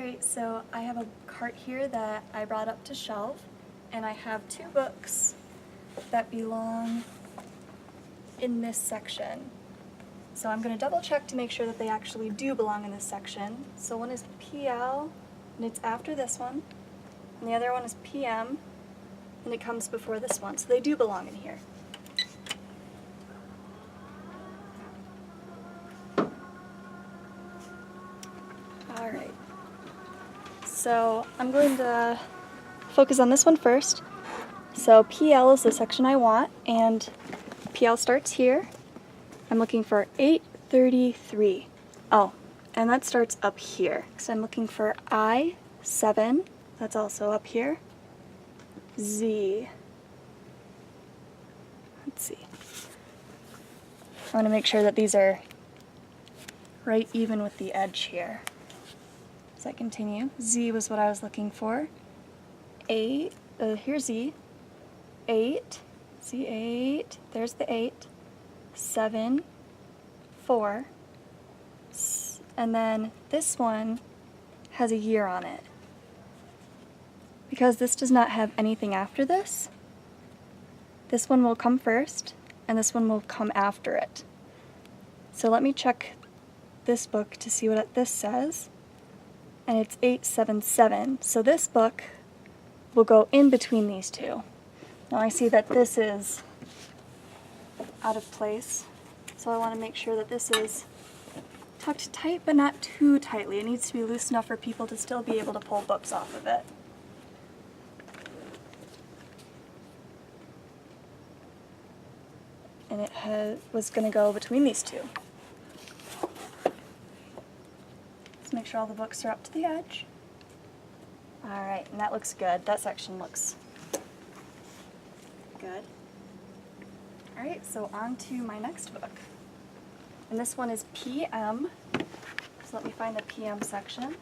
Alright, so I have a cart here that I brought up to shelve, and I have two books that belong in this section. So I'm going to double check to make sure that they actually do belong in this section. So one is PL, and it's after this one, and the other one is PM, and it comes before this one, so they do belong in here. Alright, so I'm going to focus on this one first. So PL is the section I want, and PL starts here. I'm looking for 833. Oh, and that starts up here, because I'm looking for I7, that's also up here. Z. Let's see. I want to make sure that these are right even with the edge here. As I continue, Z was what I was looking for. 8, here's Z. 8, Z8, there's the 8. 7, 4, and then this one has a year on it. Because this does not have anything after this, this one will come first, and this one will come after it. So let me check this book to see what this says, and it's 877, so this book will go in between these two. Now I see that this is out of place, so I want to make sure that this is tucked tight but not too tightly. It needs to be loose enough for people to still be able to pull books off of it. And it was going to go between these two. Let's make sure all the books are up to the edge. Alright, and that looks good. That section looks good. Alright, so on to my next book. And this one is PM. So let me find the PM section.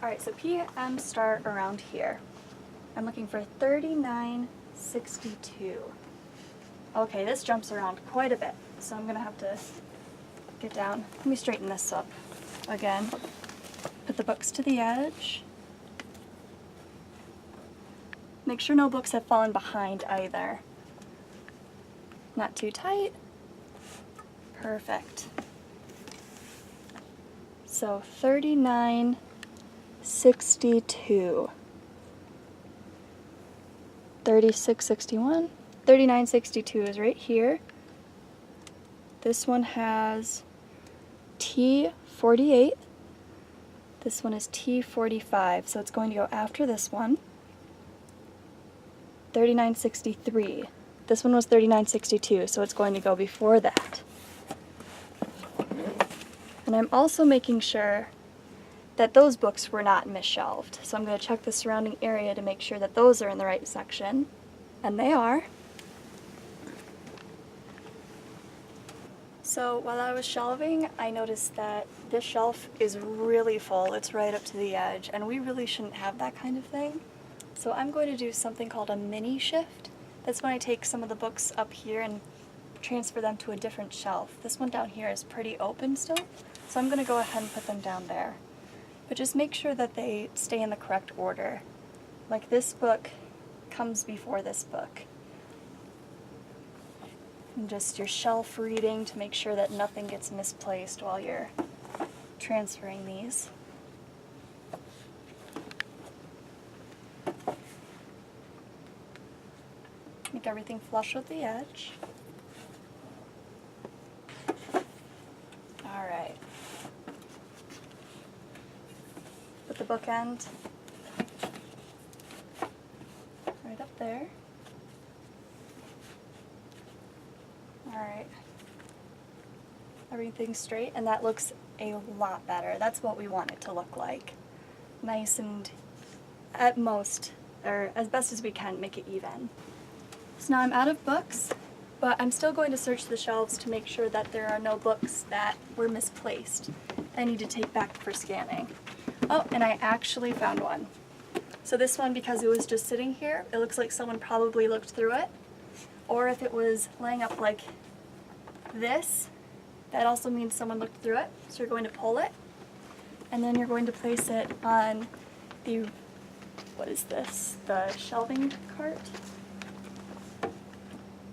Alright, so PM start around here. I'm looking for 3962. Okay, this jumps around quite a bit, so I'm going to have to get down. Let me straighten this up again. Put the books to the edge. Make sure no books have fallen behind either. Not too tight. Perfect. So 3962. 3661. 3962 is right here. This one has T48. This one is T45, so it's going to go after this one. 3963. This one was 3962, so it's going to go before that. And I'm also making sure that those books were not misshelved. So I'm going to check the surrounding area to make sure that those are in the right section. And they are. So while I was shelving, I noticed that this shelf is really full. It's right up to the edge, and we really shouldn't have that kind of thing. So I'm going to do something called a mini shift. That's when I take some of the books up here and transfer them to a different shelf. This one down here is pretty open still, so I'm going to go ahead and put them down there. But just make sure that they stay in the correct order. Like this book comes before this book. And just your shelf reading to make sure that nothing gets misplaced while you're transferring these. Make everything flush with the edge. Alright. Put the bookend right up there. Alright. Everything's straight, and that looks a lot better. That's what we want it to look like. Nice and, at most, or as best as we can, make it even. So now I'm out of books, but I'm still going to search the shelves to make sure that there are no books that were misplaced I need to take back for scanning. Oh, and I actually found one. So this one, because it was just sitting here, it looks like someone probably looked through it. Or if it was laying up like this, That also means someone looked through it, so you're going to pull it, and then you're going to place it on the, what is this, the shelving cart?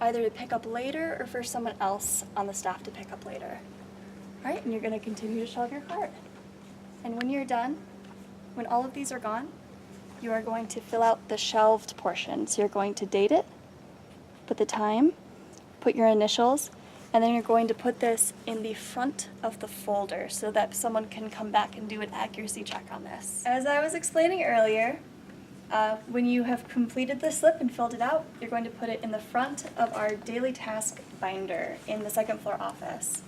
Either to pick up later or for someone else on the staff to pick up later. All right, and you're going to continue to shelve your cart. And when you're done, when all of these are gone, you are going to fill out the shelved portion. So you're going to date it, put the time, put your initials, and then you're going to put this in the front of the folder so that someone can come back and do an accuracy check on this. As I was explaining earlier, when you have completed the slip and filled it out, you're going to put it in the front of our daily task binder in the second floor office.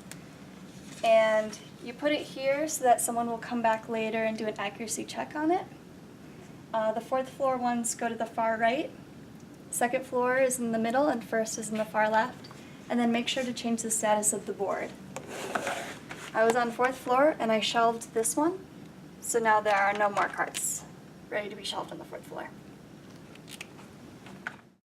And you put it here so that someone will come back later and do an accuracy check on it. The fourth floor ones go to the far right. Second floor is in the middle and first is in the far left. And then make sure to change the status of the board. I was on fourth floor and I shelved this one, so now there are no more carts ready to be shelved on the fourth floor.